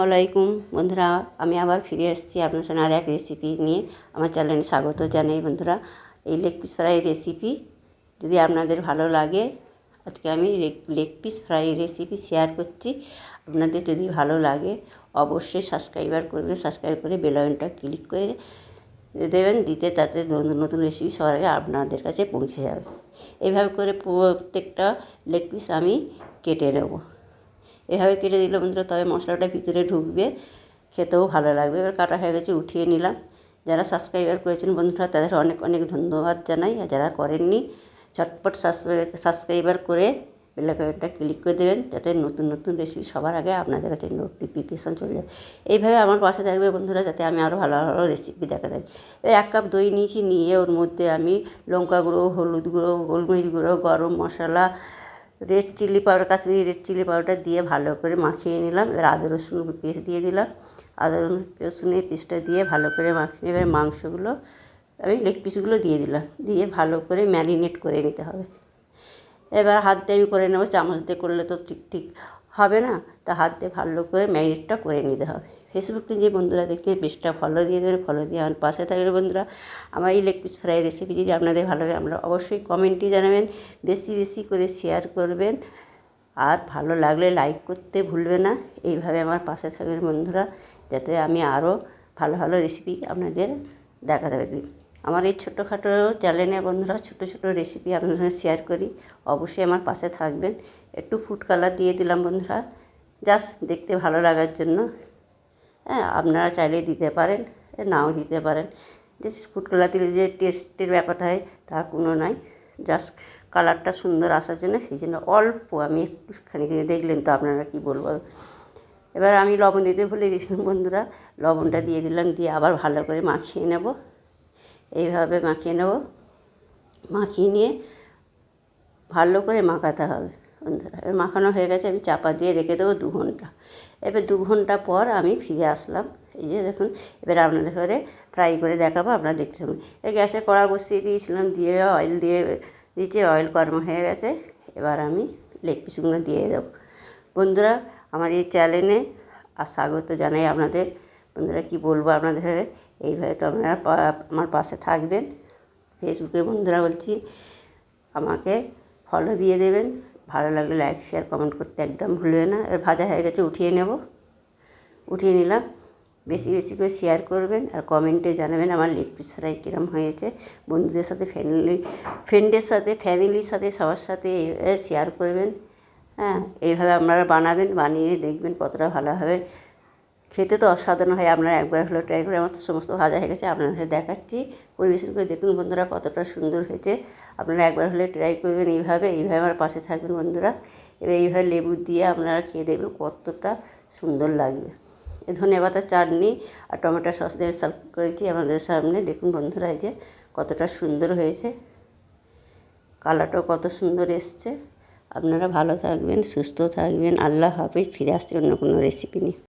আলাইকুম বন্ধুরা, আমি আবার ফিরে এসেছি আপনার সাথে আর এক রেসিপি নিয়ে। আমার চ্যানেলে স্বাগত জানাই বন্ধুরা। এই লেগ পিস ফ্রাই রেসিপি যদি আপনাদের ভালো লাগে, আজকে আমি leg piece fry recipe share করছি। আপনাদের যদি ভালো লাগে অবশ্যই সাবস্ক্রাইব করে বেল আইকনটা ক্লিক করে দেবেন, দিতে তাতে নতুন নতুন রেসিপি সবার আগে আপনাদের কাছে পৌঁছে যাবে। এইভাবে করে প্রত্যেকটা লেগ পিস আমি কেটে নেব। এভাবে কেটে দিলে বন্ধুরা তবে মশলাটা ভিতরে ঢুকবে, খেতেও ভালো লাগবে। এবার কাটা হয়ে গেছে, উঠিয়ে নিলাম। যারা সাবস্ক্রাইবার করেছেন বন্ধুরা তাদের অনেক অনেক ধন্যবাদ জানাই, আর যারা করেননি চটপট সাবস্ক্রাইবার করে বেল আইকনটা ক্লিক করে দেবেন, যাতে নতুন নতুন রেসিপি সবার আগে আপনাদের কাছে নোটিফিকেশান চলে যাবে। এইভাবে আমার পাশে থাকবে বন্ধুরা, যাতে আমি আরও ভালো ভালো রেসিপি দেখা দেয়। এবার 1 কাপ দই নিয়েছি, নিয়ে ওর মধ্যে আমি লঙ্কা গুঁড়ো, হলুদ গুঁড়ো, গোলমরিচ গুঁড়ো, গরম মশলা, red chili powder, Kashmiri red chili powder দিয়ে ভালো করে মাখিয়ে নিলাম। এবার আদা রসুন পেস্ট দিয়ে দিলাম। আদা রসুনের পেস্টটা দিয়ে ভালো করে মাখিয়ে এবার মাংসগুলো আমি লেগ পিসগুলো দিয়ে দিলাম, দিয়ে ভালো করে ম্যারিনেট করে নিতে হবে। এবার হাত দিয়ে আমি করে নেবো, চামচ দিয়ে করলে তো ঠিক হবে না, তা হাত দিয়ে ভালো করে ম্যারিনেটটা করে নিতে হবে। ফেসবুকে যে বন্ধুরা দেখতে পেজটা ফলো দিয়ে দেবেন, ফলো দিয়ে আমার পাশে থাকবে বন্ধুরা। আমার এই লেগ পিস ফ্রাই রেসিপি যদি আপনাদের ভালো লাগে আমরা অবশ্যই কমেন্টে জানাবেন, বেশি বেশি করে শেয়ার করবেন, আর ভালো লাগলে লাইক করতে ভুলবে না। এইভাবে আমার পাশে থাকবেন বন্ধুরা, যাতে আমি আরও ভালো ভালো রেসিপি আপনাদের দেখাতে পারি। আমার এই ছোটোখাটো চ্যানেলে বন্ধুরা ছোটো ছোটো রেসিপি আপনাদের সঙ্গে শেয়ার করি, অবশ্যই আমার পাশে থাকবেন। একটু ফুড কালার দিয়ে দিলাম বন্ধুরা, জাস্ট দেখতে ভালো লাগার জন্য। হ্যাঁ, আপনারা চাইলে দিতে পারেন, নাও দিতে পারেন। যে ফুড কালার দিলে যে টেস্টের ব্যাপারটা হয় তা কোনো নয়, জাস্ট কালারটা সুন্দর আসার জন্য, সেই জন্য অল্প আমি একটুখানি দেখলেন তো আপনারা কী বলবো। এবার আমি লবণ দিতে ভুলে গেছিলাম বন্ধুরা, লবণটা দিয়ে দিলাম, দিয়ে আবার ভালো করে মাখিয়ে নেব। এইভাবে মাখিয়ে নেব, মাখিয়ে নিয়ে ভালো করে মাখাতে হবে বন্ধুরা। এবার মাখানো হয়ে গেছে, আমি চাপা দিয়ে রেখে দেবো 2 ঘন্টা। এবার 2 ঘন্টা পর আমি ফিরে আসলাম। এই যে দেখুন, এবার আপনাদের ঘরে ফ্রাই করে দেখাবো, আপনারা দেখতে থাকুন। এই গ্যাসে কড়া বসিয়ে দিয়েছিলাম, দিয়ে অয়েল দিয়ে দিয়েছি, অয়েল গরম হয়ে গেছে। এবার আমি লেগ পিসগুলো দিয়ে দেবো বন্ধুরা। আমার এই চ্যানেলে আর স্বাগত জানাই আপনাদের বন্ধুরা। কি বলবো আপনাদের, এইভাবে তো আপনারা আমার পাশে থাকবেন। ফেসবুকের বন্ধুরা বলছি আমাকে ফলো দিয়ে দেবেন, ভালো লাগলে লাইক শেয়ার কমেন্ট করতে একদম ভুলবে না। এবার ভাজা হয়ে গেছে, উঠিয়ে নেব। উঠিয়ে নিলাম। বেশি বেশি করে শেয়ার করবেন আর কমেন্টে জানাবেন আমার লেগ পিস ফ্রাই কীরকম হয়েছে। বন্ধুদের সাথে ফ্রেন্ডের সাথে ফ্যামিলির সাথে সবার সাথে শেয়ার করবেন। হ্যাঁ, এইভাবে আপনারা বানাবেন, বানিয়ে দেখবেন কতটা ভালো হবে। খেতে তো অসাধারণ হয়, আপনারা একবার হলেও ট্রাই করে। আমার তো সমস্ত ভাজা হয়ে গেছে, আপনাদের দেখাচ্ছি। পরিবেশন করে দেখুন বন্ধুরা কতটা সুন্দর হয়েছে। আপনারা একবার হলে ট্রাই করবেন এইভাবে আমার পাশে থাকবেন বন্ধুরা। এবার এইভাবে লেবু দিয়ে আপনারা খেয়ে দেখবেন কতটা সুন্দর লাগবে। ধনেপাতার চাটনি আর টমেটো সস দিয়ে সার্ভ করেছি আপনাদের সামনে। দেখুন বন্ধুরা, এই যে কতটা সুন্দর হয়েছে, কালারটাও কত সুন্দর এসছে। আপনারা ভালো থাকবেন, সুস্থ থাকবেন। আল্লাহ হাফেজ। ফিরে আসছি অন্য কোনো রেসিপি নিয়ে।